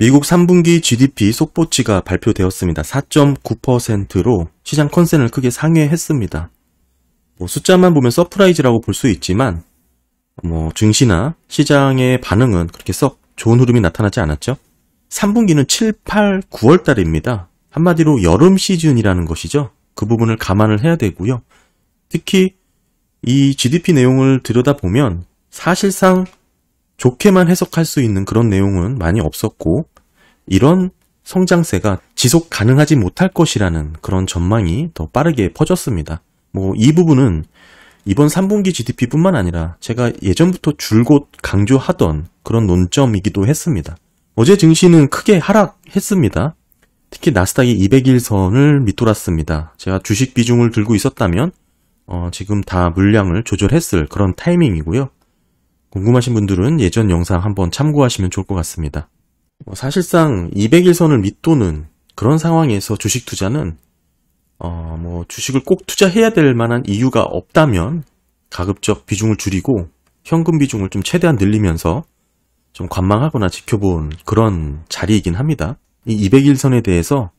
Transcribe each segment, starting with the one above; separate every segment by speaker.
Speaker 1: 미국 3분기 GDP 속보치가 발표되었습니다. 4.9%로 시장 컨센을 크게 상회했습니다. 숫자만 보면 서프라이즈라고 볼 수 있지만 증시나 시장의 반응은 그렇게 썩 좋은 흐름이 나타나지 않았죠. 3분기는 7, 8, 9월 달입니다. 한마디로 여름 시즌이라는 것이죠. 그 부분을 감안을 해야 되고요. 특히 이 GDP 내용을 들여다보면 사실상 좋게만 해석할 수 있는 그런 내용은 많이 없었고, 이런 성장세가 지속 가능하지 못할 것이라는 그런 전망이 더 빠르게 퍼졌습니다. 이 부분은 이번 3분기 GDP뿐만 아니라 제가 예전부터 줄곧 강조하던 그런 논점이기도 했습니다. 어제 증시는 크게 하락했습니다. 특히 나스닥이 200일선을 밑돌았습니다. 제가 주식 비중을 들고 있었다면 지금 다 물량을 조절했을 그런 타이밍이고요. 궁금하신 분들은 예전 영상 한번 참고하시면 좋을 것 같습니다. 사실상 200일선을 밑도는 그런 상황에서 주식 투자는 주식을 꼭 투자해야 될 만한 이유가 없다면 가급적 비중을 줄이고 현금 비중을 좀 최대한 늘리면서 좀 관망하거나 지켜본 그런 자리이긴 합니다. 이 200일선에 대해서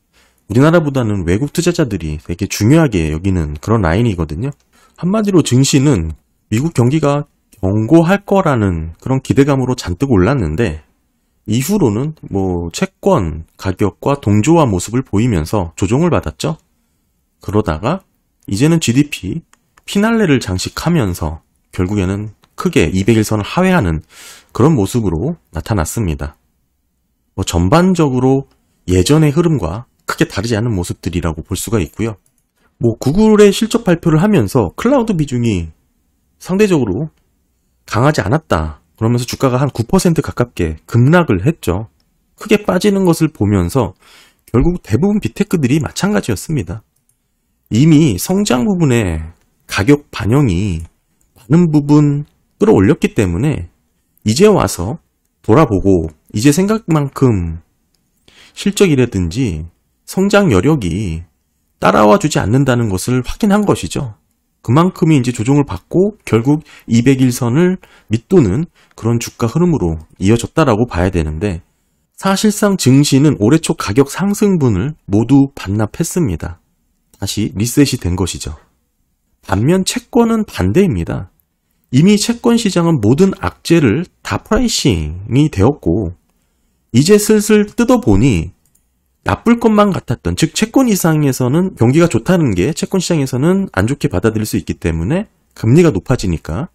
Speaker 1: 우리나라보다는 외국 투자자들이 되게 중요하게 여기는 그런 라인이거든요. 한마디로 증시는 미국 경기가 견고할 거라는 그런 기대감으로 잔뜩 올랐는데, 이후로는 채권 가격과 동조화 모습을 보이면서 조정을 받았죠. 그러다가 이제는 GDP 피날레를 장식하면서 결국에는 크게 200일선을 하회하는 그런 모습으로 나타났습니다. 전반적으로 예전의 흐름과 크게 다르지 않은 모습들이라고 볼 수가 있고요. 구글의 실적 발표를 하면서 클라우드 비중이 상대적으로 강하지 않았다, 그러면서 주가가 한 9% 가깝게 급락을 했죠. 크게 빠지는 것을 보면서 결국 대부분 빅테크들이 마찬가지였습니다. 이미 성장 부분에 가격 반영이 많은 부분 끌어올렸기 때문에 이제 와서 돌아보고 이제 생각만큼 실적이라든지 성장 여력이 따라와 주지 않는다는 것을 확인한 것이죠. 그만큼이 이제 조정을 받고 결국 200일선을 밑도는 그런 주가 흐름으로 이어졌다라고 봐야 되는데, 사실상 증시는 올해 초 가격 상승분을 모두 반납했습니다. 다시 리셋이 된 것이죠. 반면 채권은 반대입니다. 이미 채권 시장은 모든 악재를 다 프라이싱이 되었고, 이제 슬슬 뜯어보니 나쁠 것만 같았던, 즉 채권 이상에서는 경기가 좋다는 게 채권 시장에서는 안 좋게 받아들일 수 있기 때문에 금리가 높아지니까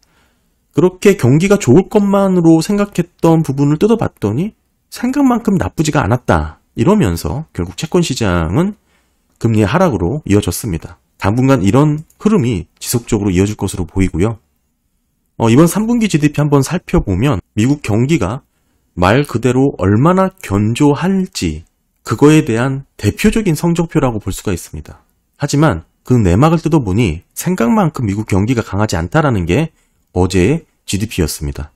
Speaker 1: 그렇게 경기가 좋을 것만으로 생각했던 부분을 뜯어봤더니 생각만큼 나쁘지가 않았다, 이러면서 결국 채권 시장은 금리의 하락으로 이어졌습니다. 당분간 이런 흐름이 지속적으로 이어질 것으로 보이고요. 이번 3분기 GDP 한번 살펴보면 미국 경기가 말 그대로 얼마나 견조할지, 그거에 대한 대표적인 성적표라고 볼 수가 있습니다. 하지만 그 내막을 뜯어보니 생각만큼 미국 경기가 강하지 않다라는 게 어제의 GDP였습니다.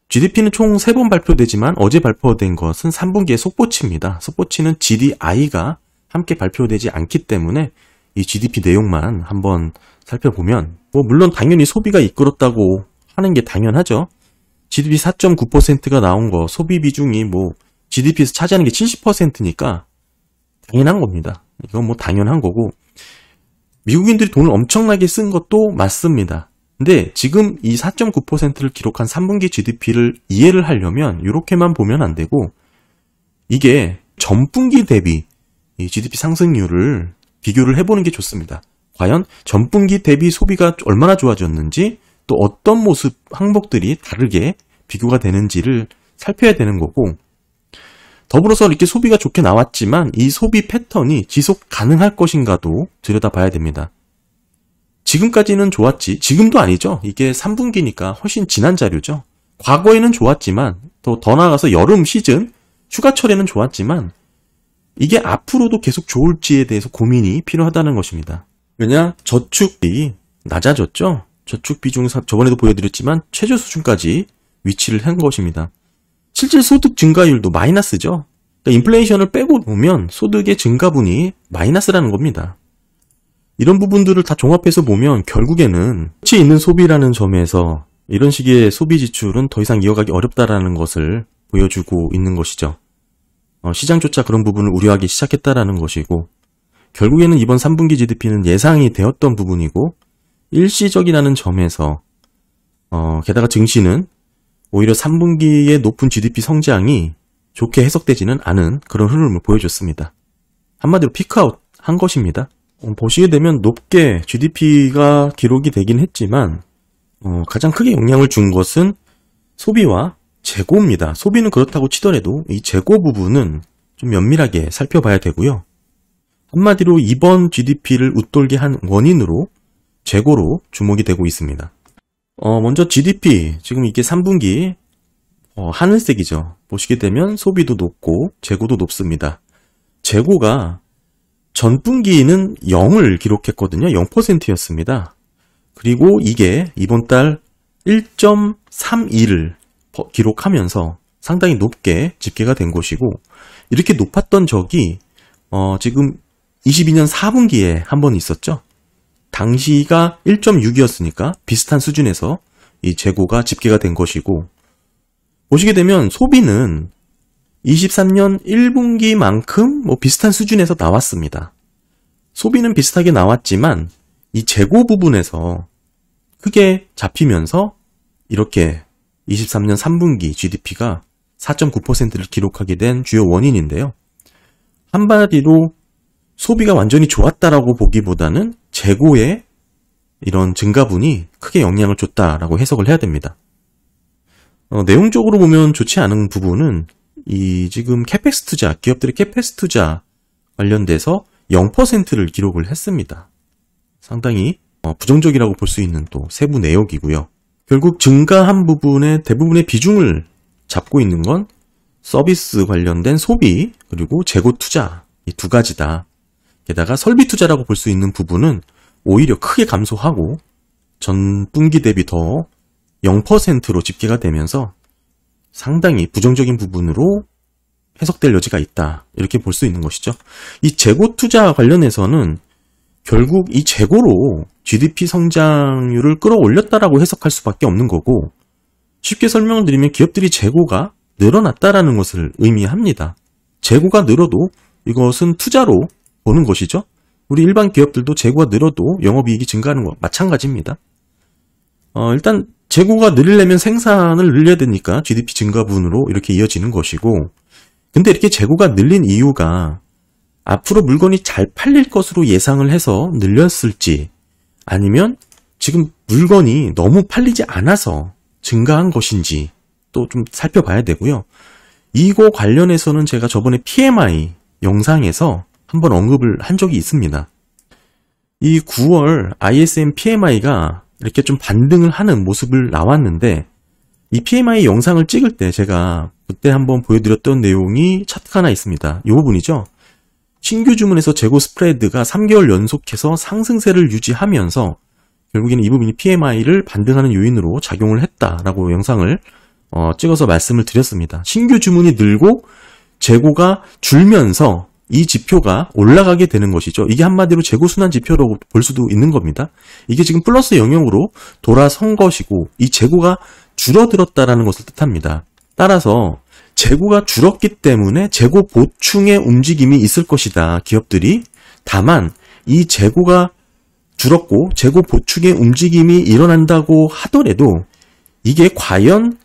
Speaker 1: GDP는 총 3번 발표되지만 어제 발표된 것은 3분기의 속보치입니다. 속보치는 GDI가 함께 발표되지 않기 때문에 이 GDP 내용만 한번 살펴보면 물론 당연히 소비가 이끌었다고 하는 게 당연하죠. GDP 4.9%가 나온 거, 소비 비중이 GDP에서 차지하는 게 70%니까 당연한 겁니다. 이건 당연한 거고, 미국인들이 돈을 엄청나게 쓴 것도 맞습니다. 근데 지금 이 4.9%를 기록한 3분기 GDP를 이해를 하려면 이렇게만 보면 안 되고, 이게 전분기 대비 이 GDP 상승률을 비교를 해보는 게 좋습니다. 과연 전분기 대비 소비가 얼마나 좋아졌는지, 또 어떤 모습 항목들이 다르게 비교가 되는지를 살펴야 되는 거고, 더불어서 이렇게 소비가 좋게 나왔지만 이 소비 패턴이 지속 가능할 것인가도 들여다봐야 됩니다. 지금까지는 좋았지, 지금도 아니죠. 이게 3분기니까 훨씬 지난 자료죠. 과거에는 좋았지만, 더 나아가서 여름 시즌 휴가철에는 좋았지만 이게 앞으로도 계속 좋을지에 대해서 고민이 필요하다는 것입니다. 왜냐? 저축이 낮아졌죠. 저축 비중 저번에도 보여드렸지만 최저 수준까지 위치를 한 것입니다. 실질 소득 증가율도 마이너스죠. 그러니까 인플레이션을 빼고 보면 소득의 증가분이 마이너스라는 겁니다. 이런 부분들을 다 종합해서 보면 결국에는 가치 있는 소비라는 점에서 이런 식의 소비 지출은 더 이상 이어가기 어렵다라는 것을 보여주고 있는 것이죠. 시장조차 그런 부분을 우려하기 시작했다라는 것이고, 결국에는 이번 3분기 GDP는 예상이 되었던 부분이고 일시적이라는 점에서 게다가 증시는 오히려 3분기의 높은 GDP 성장이 좋게 해석되지는 않은 그런 흐름을 보여줬습니다. 한마디로 피크아웃 한 것입니다. 보시게 되면 높게 GDP가 기록이 되긴 했지만 가장 크게 영향을 준 것은 소비와 재고입니다. 소비는 그렇다고 치더라도 이 재고 부분은 좀 면밀하게 살펴봐야 되고요. 한마디로 이번 GDP를 웃돌게 한 원인으로 재고로 주목이 되고 있습니다. 먼저 GDP, 지금 이게 3분기 하늘색이죠. 보시게 되면 소비도 높고 재고도 높습니다. 재고가 전분기는 0을 기록했거든요. 0%였습니다. 그리고 이게 이번 달 1.32를 기록하면서 상당히 높게 집계가 된 것이고, 이렇게 높았던 적이 지금 22년 4분기에 한 번 있었죠. 당시가 1.6이었으니까 비슷한 수준에서 이 재고가 집계가 된 것이고, 보시게 되면 소비는 23년 1분기만큼 비슷한 수준에서 나왔습니다. 소비는 비슷하게 나왔지만 이 재고 부분에서 크게 잡히면서 이렇게 23년 3분기 GDP가 4.9%를 기록하게 된 주요 원인인데요. 한마디로 소비가 완전히 좋았다라고 보기보다는 재고의 이런 증가분이 크게 영향을 줬다라고 해석을 해야 됩니다. 내용적으로 보면 좋지 않은 부분은 이 지금 캐펙스 투자, 기업들의 캐펙스 투자 관련돼서 0%를 기록을 했습니다. 상당히 부정적이라고 볼 수 있는 또 세부 내역이고요. 결국 증가한 부분의 대부분의 비중을 잡고 있는 건 서비스 관련된 소비 그리고 재고 투자, 이 두 가지다. 게다가 설비 투자라고 볼 수 있는 부분은 오히려 크게 감소하고 전 분기 대비 더 0%로 집계가 되면서 상당히 부정적인 부분으로 해석될 여지가 있다. 이렇게 볼 수 있는 것이죠. 이 재고 투자 관련해서는 결국 이 재고로 GDP 성장률을 끌어올렸다라고 해석할 수밖에 없는 거고, 쉽게 설명을 드리면 기업들이 재고가 늘어났다라는 것을 의미합니다. 재고가 늘어도 이것은 투자로 보는 것이죠. 우리 일반 기업들도 재고가 늘어도 영업이익이 증가하는 것과 마찬가지입니다. 일단 재고가 늘리려면 생산을 늘려야 되니까 GDP 증가분으로 이렇게 이어지는 것이고, 근데 이렇게 재고가 늘린 이유가 앞으로 물건이 잘 팔릴 것으로 예상을 해서 늘렸을지, 아니면 지금 물건이 너무 팔리지 않아서 증가한 것인지 또 좀 살펴봐야 되고요. 이거 관련해서는 제가 저번에 PMI 영상에서 한번 언급을 한 적이 있습니다. 이 9월 ISM PMI가 이렇게 좀 반등을 하는 모습을 나왔는데, 이 PMI 영상을 찍을 때 제가 그때 한번 보여드렸던 내용이 차트가 하나 있습니다. 이 부분이죠. 신규 주문에서 재고 스프레드가 3개월 연속해서 상승세를 유지하면서 결국에는 이 부분이 PMI를 반등하는 요인으로 작용을 했다라고 영상을 찍어서 말씀을 드렸습니다. 신규 주문이 늘고 재고가 줄면서 이 지표가 올라가게 되는 것이죠. 이게 한마디로 재고 순환 지표로 볼 수도 있는 겁니다. 이게 지금 플러스 영역으로 돌아선 것이고, 이 재고가 줄어들었다라는 것을 뜻합니다. 따라서 재고가 줄었기 때문에 재고 보충의 움직임이 있을 것이다, 기업들이. 다만 이 재고가 줄었고 재고 보충의 움직임이 일어난다고 하더라도 이게 과연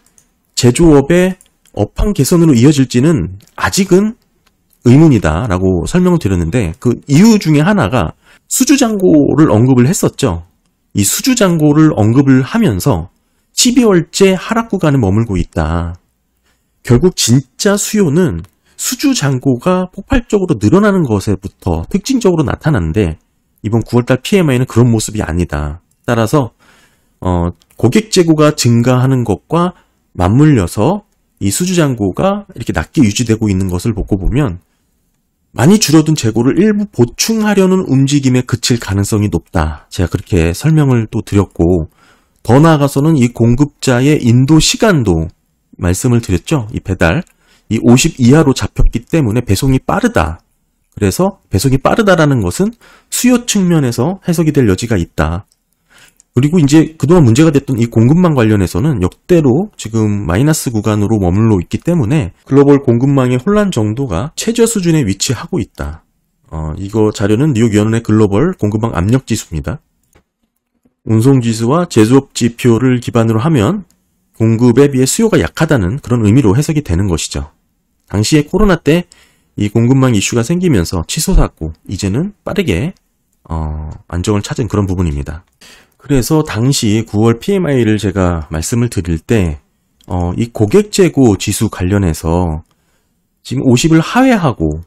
Speaker 1: 제조업의 업황 개선으로 이어질지는 아직은 의문이다 라고 설명을 드렸는데, 그 이유 중에 하나가 수주잔고를 언급을 했었죠. 이 수주잔고를 언급을 하면서 12월째 하락 구간에 머물고 있다. 결국 진짜 수요는 수주잔고가 폭발적으로 늘어나는 것에부터 특징적으로 나타나는데, 이번 9월달 PMI는 그런 모습이 아니다. 따라서 고객 재고가 증가하는 것과 맞물려서 이 수주잔고가 이렇게 낮게 유지되고 있는 것을 보고 보면 많이 줄어든 재고를 일부 보충하려는 움직임에 그칠 가능성이 높다. 제가 그렇게 설명을 또 드렸고, 더 나아가서는 이 공급자의 인도 시간도 말씀을 드렸죠. 이 배달, 이 50 이하로 잡혔기 때문에 배송이 빠르다. 그래서 배송이 빠르다라는 것은 수요 측면에서 해석이 될 여지가 있다. 그리고 이제 그동안 문제가 됐던 이 공급망 관련해서는 역대로 지금 마이너스 구간으로 머물러 있기 때문에 글로벌 공급망의 혼란 정도가 최저 수준에 위치하고 있다. 이거 자료는 뉴욕연은의 글로벌 공급망 압력 지수입니다. 운송 지수와 제조업 지표를 기반으로 하면 공급에 비해 수요가 약하다는 그런 의미로 해석이 되는 것이죠. 당시에 코로나 때 이 공급망 이슈가 생기면서 치솟았고 이제는 빠르게 안정을 찾은 그런 부분입니다. 그래서 당시 9월 PMI를 제가 말씀을 드릴 때 이 고객 재고 지수 관련해서 지금 50을 하회하고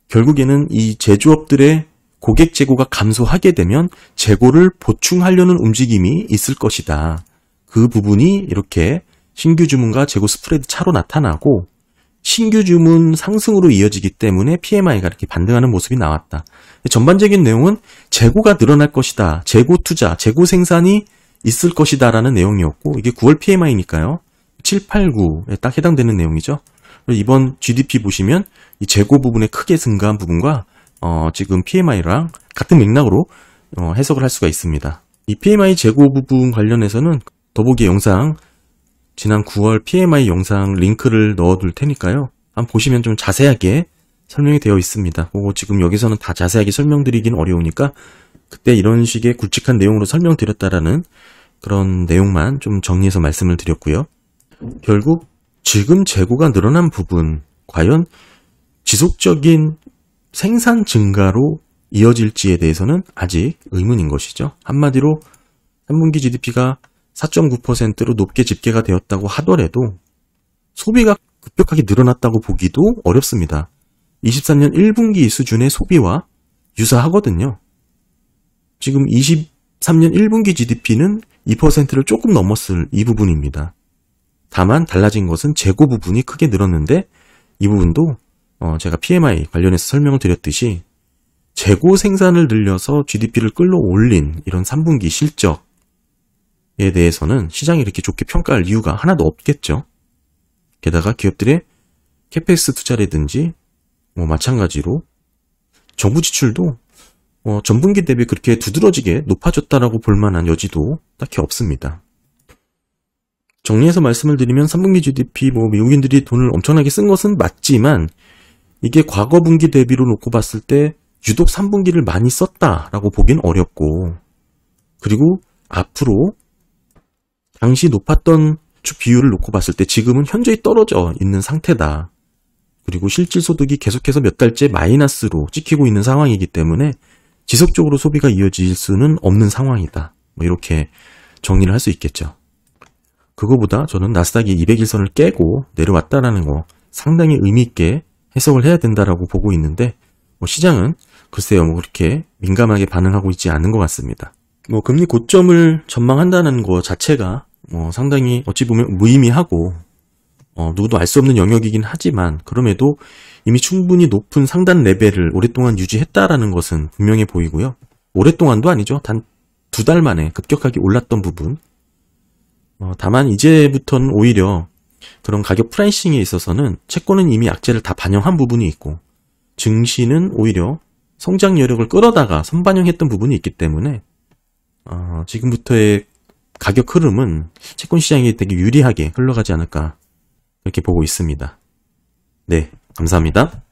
Speaker 1: 결국에는 이 제조업들의 고객 재고가 감소하게 되면 재고를 보충하려는 움직임이 있을 것이다. 그 부분이 이렇게 신규 주문과 재고 스프레드 차로 나타나고 신규 주문 상승으로 이어지기 때문에 PMI가 이렇게 반등하는 모습이 나왔다. 전반적인 내용은 재고가 늘어날 것이다. 재고 투자, 재고 생산이 있을 것이다 라는 내용이었고 이게 9월 PMI니까요. 7, 8, 9에 딱 해당되는 내용이죠. 이번 GDP 보시면 이 재고 부분에 크게 증가한 부분과 지금 PMI랑 같은 맥락으로 해석을 할 수가 있습니다. 이 PMI 재고 부분 관련해서는 더보기 영상 지난 9월 PMI 영상 링크를 넣어둘 테니까요. 한번 보시면 좀 자세하게 설명이 되어 있습니다. 그거 지금 여기서는 다 자세하게 설명드리긴 어려우니까 그때 이런 식의 굵직한 내용으로 설명드렸다라는 그런 내용만 좀 정리해서 말씀을 드렸고요. 결국 지금 재고가 늘어난 부분 과연 지속적인 생산 증가로 이어질지에 대해서는 아직 의문인 것이죠. 한마디로 3분기 GDP가 4.9%로 높게 집계가 되었다고 하더라도 소비가 급격하게 늘어났다고 보기도 어렵습니다. 23년 1분기 수준의 소비와 유사하거든요. 지금 23년 1분기 GDP는 2%를 조금 넘었을 이 부분입니다. 다만 달라진 것은 재고 부분이 크게 늘었는데 이 부분도 제가 PMI 관련해서 설명을 드렸듯이 재고 생산을 늘려서 GDP를 끌어올린 이런 3분기 실적에 대해서는 시장이 이렇게 좋게 평가할 이유가 하나도 없겠죠. 게다가 기업들의 캐펙스 투자라든지 마찬가지로 정부 지출도 전분기 대비 그렇게 두드러지게 높아졌다라고 볼 만한 여지도 딱히 없습니다. 정리해서 말씀을 드리면 3분기 GDP 미국인들이 돈을 엄청나게 쓴 것은 맞지만 이게 과거 분기 대비로 놓고 봤을 때 유독 3분기를 많이 썼다라고 보긴 어렵고 그리고 앞으로 당시 높았던 비율을 놓고 봤을 때 지금은 현저히 떨어져 있는 상태다. 그리고 실질소득이 계속해서 몇 달째 마이너스로 찍히고 있는 상황이기 때문에 지속적으로 소비가 이어질 수는 없는 상황이다. 이렇게 정리를 할 수 있겠죠. 그거보다 저는 나스닥이 200일선을 깨고 내려왔다라는 거 상당히 의미 있게 해석을 해야 된다라고 보고 있는데 시장은 글쎄요 그렇게 민감하게 반응하고 있지 않은 것 같습니다. 금리 고점을 전망한다는 거 자체가 상당히 어찌 보면 무의미하고 누구도 알 수 없는 영역이긴 하지만 그럼에도 이미 충분히 높은 상단 레벨을 오랫동안 유지했다라는 것은 분명해 보이고요. 오랫동안도 아니죠. 단 2달 만에 급격하게 올랐던 부분. 다만 이제부터는 오히려 그런 가격 프라이싱에 있어서는 채권은 이미 악재를 다 반영한 부분이 있고 증시는 오히려 성장 여력을 끌어다가 선반영했던 부분이 있기 때문에 지금부터의 가격 흐름은 채권 시장이 되게 유리하게 흘러가지 않을까 그렇게 보고 있습니다. 네, 감사합니다.